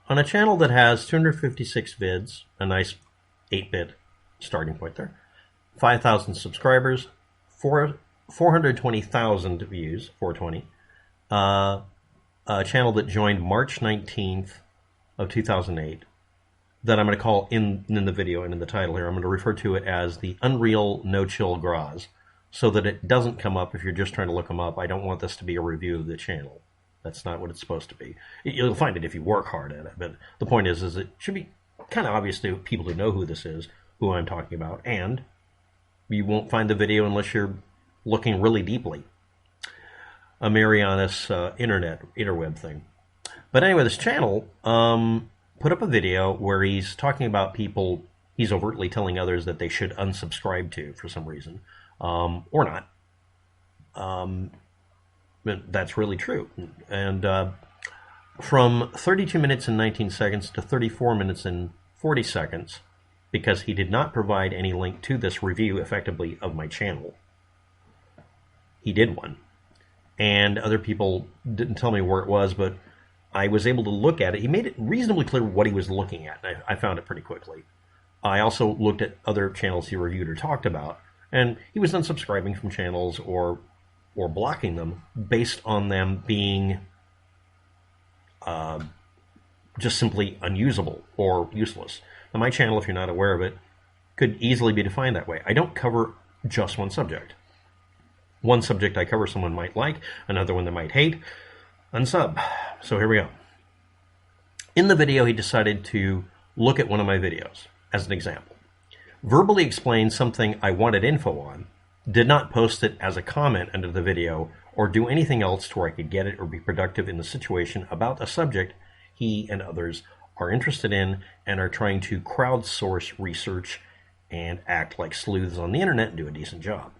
On a channel that has 256 vids, a nice 8-bit starting point there, 5,000 subscribers, 420,000 views, 420, a channel that joined March 19th of 2008, that I'm going to call in the video and in the title here, I'm going to refer to it as the unReal noChill Graz, so that it doesn't come up if you're just trying to look them up. I don't want this to be a review of the channel. That's not what it's supposed to be. You'll find it if you work hard at it, but the point is it should be kind of obvious to people who know who this is, who I'm talking about, and you won't find the video unless you're looking really deeply. A Marianas interweb thing. But anyway, this channel put up a video where he's talking about people he's overtly telling others that they should unsubscribe to for some reason, or not. But that's really true. And from 32 minutes and 19 seconds to 34 minutes and 40 seconds, because he did not provide any link to this review, effectively, of my channel. He did one. And other people didn't tell me where it was, but I was able to look at it. He made it reasonably clear what he was looking at, and I found it pretty quickly. I also looked at other channels he reviewed or talked about, and he was unsubscribing from channels or blocking them based on them being just simply unusable or useless. Now, my channel, if you're not aware of it, could easily be defined that way. I don't cover just one subject. One subject I cover someone might like, another one they might hate, unsub. So here we go. In the video, he decided to look at one of my videos as an example. Verbally explain something I wanted info on, did not post it as a comment under the video, or do anything else to where I could get it or be productive in the situation about a subject he and others are interested in and are trying to crowdsource research and act like sleuths on the internet and do a decent job.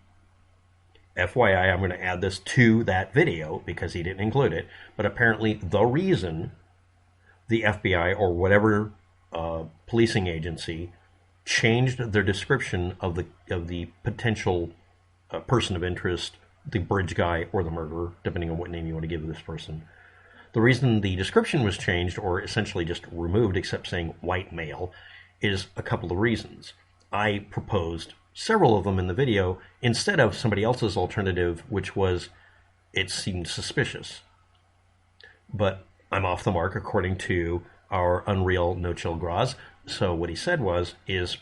FYI, I'm going to add this to that video because he didn't include it, but apparently the reason the FBI or whatever policing agency changed their description of the potential person of interest, the bridge guy or the murderer, depending on what name you want to give this person. The reason the description was changed, or essentially just removed, except saying white male, is a couple of reasons. I proposed several of them in the video instead of somebody else's alternative, which was, it seemed suspicious. But I'm off the mark according to our unReal noChill Graz. So what he said is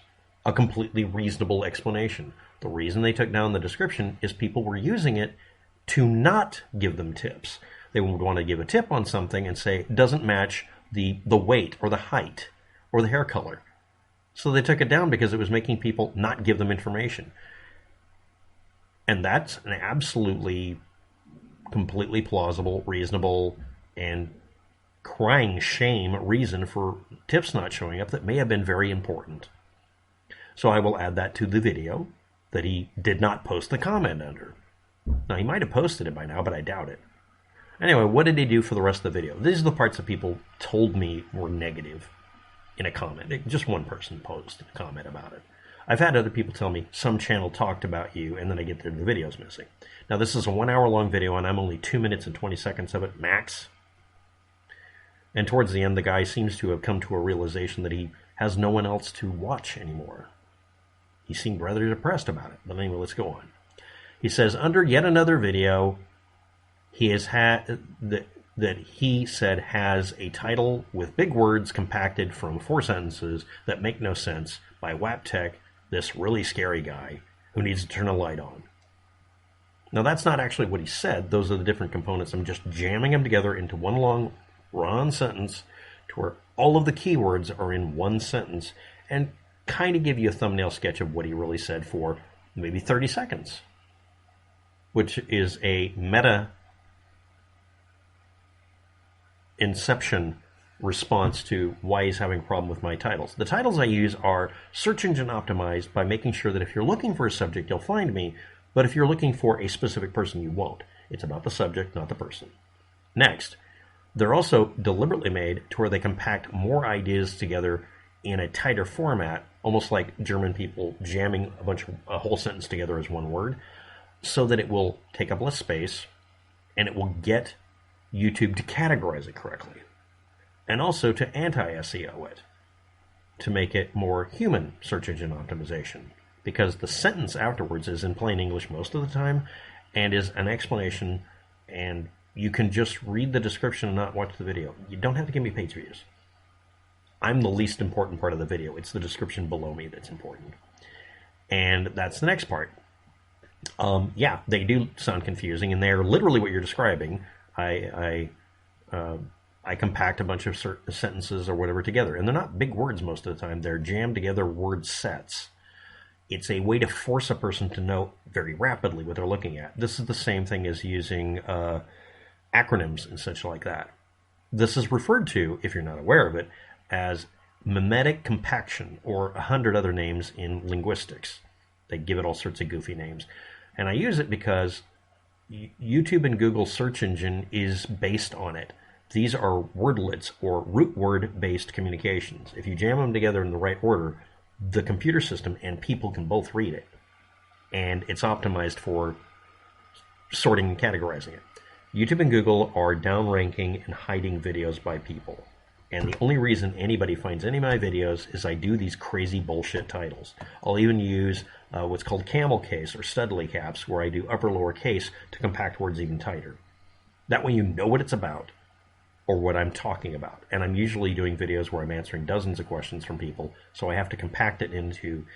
a completely reasonable explanation. The reason they took down the description is people were using it to not give them tips. They would want to give a tip on something and say it doesn't match the weight or the height or the hair color. So they took it down because it was making people not give them information. And that's an absolutely, completely plausible, reasonable, and crying shame reason for tips not showing up that may have been very important. So I will add that to the video that he did not post the comment under. Now, he might have posted it by now, but I doubt it. Anyway, what did he do for the rest of the video? These are the parts that people told me were negative in a comment. Just one person posted a comment about it. I've had other people tell me some channel talked about you, and then I get there, the video's missing. Now, this is a 1 hour long video, and I'm only 2 minutes and 20 seconds of it, max. And towards the end, the guy seems to have come to a realization that he has no one else to watch anymore. He seemed rather depressed about it. But anyway, let's go on. He says, under yet another video, he has had that he said has a title with big words compacted from 4 sentences that make no sense by WAPTech, this really scary guy who needs to turn a light on. Now, that's not actually what he said. Those are the different components. I'm just jamming them together into one long run sentence to where all of the keywords are in one sentence and kind of give you a thumbnail sketch of what he really said for maybe 30 seconds, which is a meta inception response to why he's having a problem with my titles. The titles I use are search engine optimized by making sure that if you're looking for a subject, you'll find me, but if you're looking for a specific person, you won't. It's about the subject, not the person. Next, they're also deliberately made to where they compact more ideas together in a tighter format, almost like German people jamming a whole sentence together as one word, so that it will take up less space and it will get YouTube to categorize it correctly. and also to anti-SEO it, to make it more human search engine optimization, because the sentence afterwards is in plain English most of the time and is an explanation, and you can just read the description and not watch the video. You don't have to give me page views. I'm the least important part of the video. It's the description below me that's important. And that's the next part. Yeah, they do sound confusing, and they're literally what you're describing. I compact a bunch of sentences or whatever together, and they're not big words most of the time. They're jammed together word sets. It's a way to force a person to know very rapidly what they're looking at. This is the same thing as using acronyms and such like that. This is referred to, if you're not aware of it, as mimetic compaction, or 100 other names in linguistics. They give it all sorts of goofy names. And I use it because YouTube and Google search engine is based on it. These are wordlets, or root word based communications. If you jam them together in the right order, the computer system and people can both read it. And it's optimized for sorting and categorizing it. YouTube and Google are downranking and hiding videos by people. And the only reason anybody finds any of my videos is I do these crazy bullshit titles. I'll even use what's called camel case or studly caps, where I do upper lower case to compact words even tighter. That way you know what it's about or what I'm talking about. And I'm usually doing videos where I'm answering dozens of questions from people, so I have to compact it into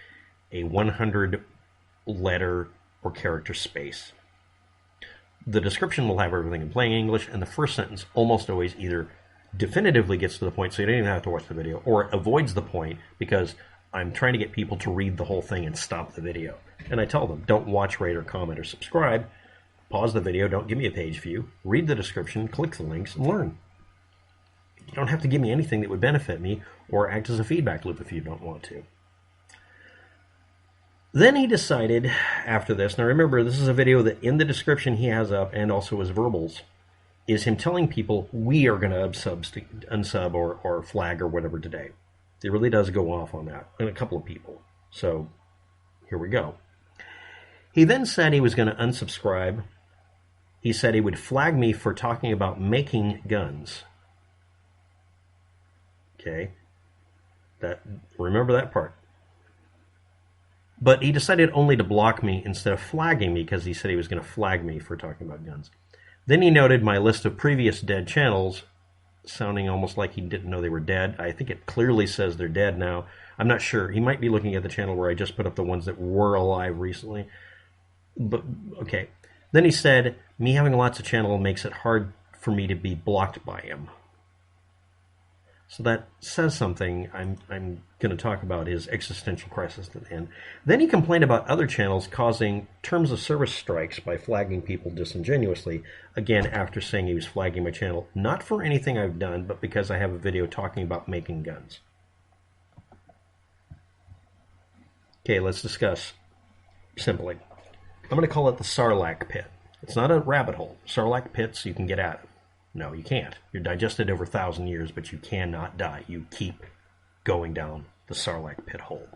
a 100 letter or character space. The description will have everything in plain English, and the first sentence almost always either definitively gets to the point so you don't even have to watch the video, or it avoids the point because I'm trying to get people to read the whole thing and stop the video. And I tell them, don't watch, rate, or comment, or subscribe. Pause the video, don't give me a page view, read the description, click the links, and learn. You don't have to give me anything that would benefit me or act as a feedback loop if you don't want to. Then he decided after this, now remember, this is a video that in the description he has up, and also his verbals, is him telling people we are going to unsub or flag or whatever today. It really does go off on that, and a couple of people. So here we go. He then said he was going to unsubscribe. He said he would flag me for talking about making guns. Okay, remember that part. But he decided only to block me instead of flagging me, because he said he was going to flag me for talking about guns. Then he noted my list of previous dead channels, sounding almost like he didn't know they were dead. I think it clearly says they're dead now. I'm not sure. He might be looking at the channel where I just put up the ones that were alive recently. But, okay. Then he said, me having lots of channels makes it hard for me to be blocked by him. So that says something. I'm going to talk about his existential crisis at the end. Then he complained about other channels causing terms of service strikes by flagging people disingenuously, again after saying he was flagging my channel, not for anything I've done, but because I have a video talking about making guns. Okay, let's discuss simply. I'm going to call it the Sarlacc pit. It's not a rabbit hole. Sarlacc pits you can get out of. No, you can't. You're digested over 1,000 years, but you cannot die. You keep going down the Sarlacc pit hole.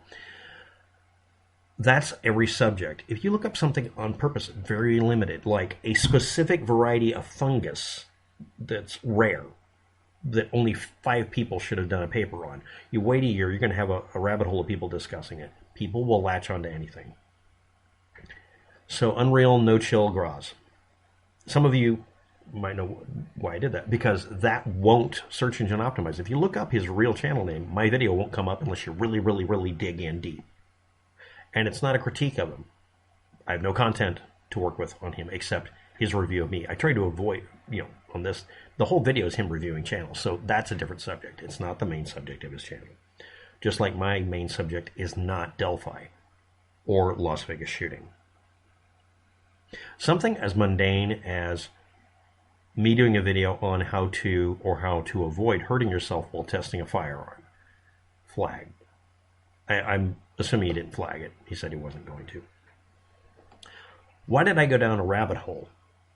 That's every subject. If you look up something on purpose, very limited, like a specific variety of fungus that's rare, that only 5 people should have done a paper on, you wait a year, you're going to have a rabbit hole of people discussing it. People will latch onto anything. So unReal, noChill, Graz. Some of you might know why I did that, because that won't search engine optimize. If you look up his real channel name, my video won't come up unless you really, really, really dig in deep. And it's not a critique of him. I have no content to work with on him except his review of me. I try to avoid, on this, the whole video is him reviewing channels, so that's a different subject. It's not the main subject of his channel. Just like my main subject is not Delphi or Las Vegas shooting. Something as mundane as me doing a video on how to avoid hurting yourself while testing a firearm. Flag. I'm assuming he didn't flag it. He said he wasn't going to. Why did I go down a rabbit hole?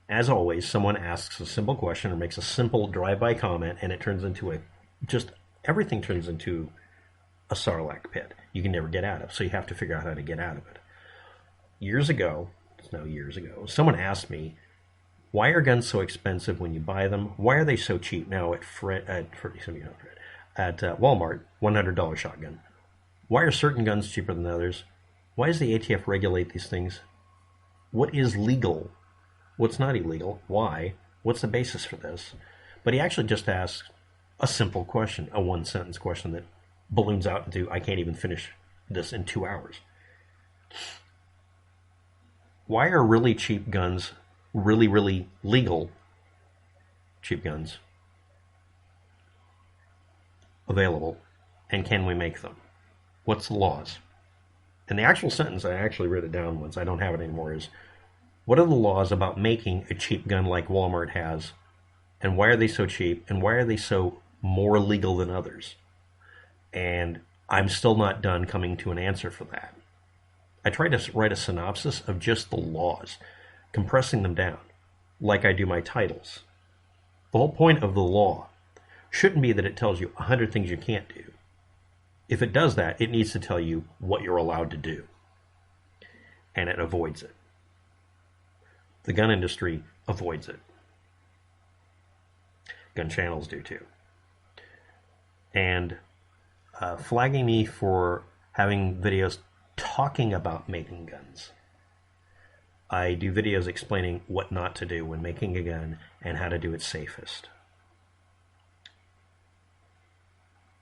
As always, someone asks a simple question or makes a simple drive-by comment, and it turns into everything turns into a Sarlacc pit you can never get out of. So you have to figure out how to get out of it. Years ago, someone asked me, Why are guns so expensive when you buy them? Why are they so cheap now at Walmart? $100 shotgun. Why are certain guns cheaper than others? Why does the ATF regulate these things? What is legal? What's not illegal? Why? What's the basis for this? But he actually just asks a simple question, a one-sentence question that balloons out into, I can't even finish this in 2 hours. Why are really cheap guns, really, really legal cheap guns, available, and can we make them? What's the laws? And the actual sentence, I actually wrote it down once, I don't have it anymore, is what are the laws about making a cheap gun like Walmart has, and why are they so cheap, and why are they so more legal than others? And I'm still not done coming to an answer for that. I tried to write a synopsis of just the laws, compressing them down, like I do my titles. The whole point of the law shouldn't be that it tells you 100 things you can't do. If it does that, it needs to tell you what you're allowed to do. And it avoids it. The gun industry avoids it. Gun channels do too. And flagging me for having videos talking about making guns. I do videos explaining what not to do when making a gun and how to do it safest.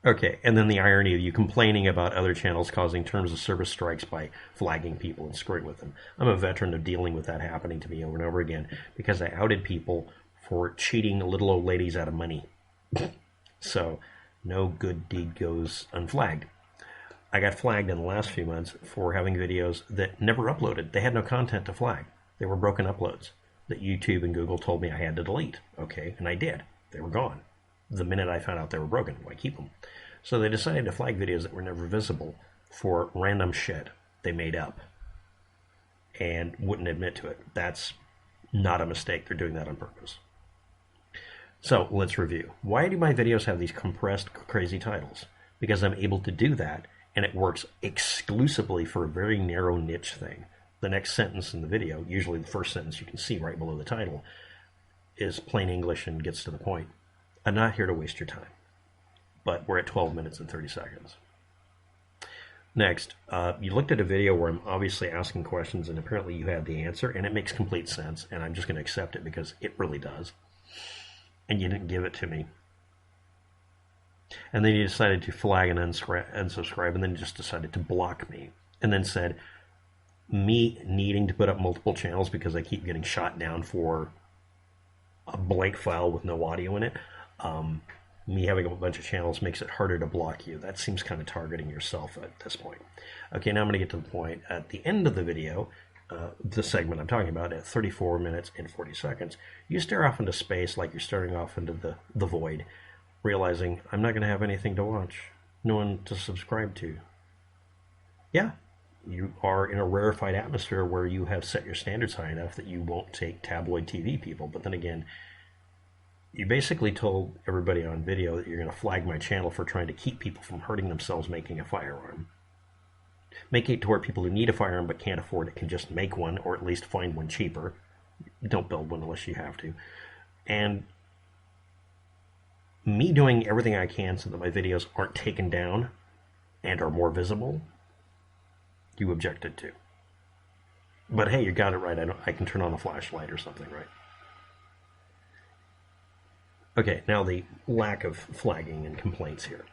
Okay, and then the irony of you complaining about other channels causing terms of service strikes by flagging people and screwing with them. I'm a veteran of dealing with that happening to me over and over again because I outed people for cheating little old ladies out of money. So, no good deed goes unflagged. I got flagged in the last few months for having videos that never uploaded. They had no content to flag. They were broken uploads that YouTube and Google told me I had to delete. Okay, and I did. They were gone. The minute I found out they were broken, why keep them? So they decided to flag videos that were never visible for random shit they made up and wouldn't admit to it. That's not a mistake. They're doing that on purpose. So let's review. Why do my videos have these compressed, crazy titles? Because I'm able to do that, and it works exclusively for a very narrow niche thing. The next sentence in the video, usually the first sentence you can see right below the title, is plain English and gets to the point. I'm not here to waste your time, but we're at 12 minutes and 30 seconds. Next, you looked at a video where I'm obviously asking questions and apparently you have the answer and it makes complete sense and I'm just going to accept it because it really does. And you didn't give it to me. And then you decided to flag and unsubscribe and then just decided to block me. And then said, me needing to put up multiple channels because I keep getting shot down for a blank file with no audio in it. Me having a bunch of channels makes it harder to block you. That seems kind of targeting yourself at this point. Okay, now I'm going to get to the point. At the end of the video, the segment I'm talking about at 34 minutes and 40 seconds, you stare off into space like you're staring off into the void, realizing I'm not going to have anything to watch, no one to subscribe to. Yeah, you are in a rarefied atmosphere where you have set your standards high enough that you won't take tabloid TV people. But then again, you basically told everybody on video that you're going to flag my channel for trying to keep people from hurting themselves making a firearm. Make it to where people who need a firearm but can't afford it can just make one, or at least find one cheaper. Don't build one unless you have to. And me doing everything I can so that my videos aren't taken down and are more visible, you objected to. But hey, you got it right. I can turn on a flashlight or something, right? Okay, now the lack of flagging and complaints here.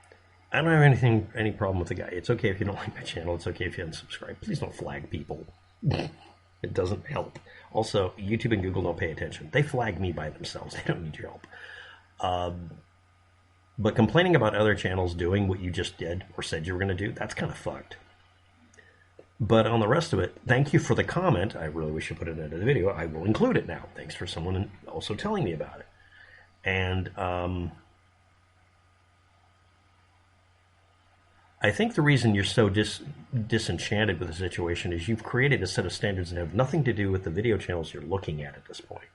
I don't have any problem with the guy. It's okay if you don't like my channel. It's okay if you unsubscribe. Please don't flag people. It doesn't help. Also, YouTube and Google don't pay attention. They flag me by themselves. They don't need your help. But complaining about other channels doing what you just did or said you were going to do, that's kind of fucked. But on the rest of it, thank you for the comment. I really wish you put it into the video. I will include it now. Thanks for someone also telling me about it. And I think the reason you're so disenchanted with the situation is you've created a set of standards that have nothing to do with the video channels you're looking at this point.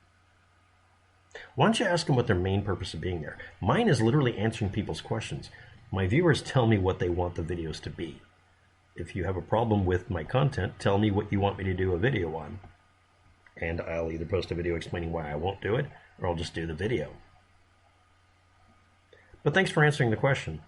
Why don't you ask them what their main purpose of being there? Mine is literally answering people's questions. My viewers tell me what they want the videos to be. If you have a problem with my content, tell me what you want me to do a video on. and I'll either post a video explaining why I won't do it, or I'll just do the video. But thanks for answering the question.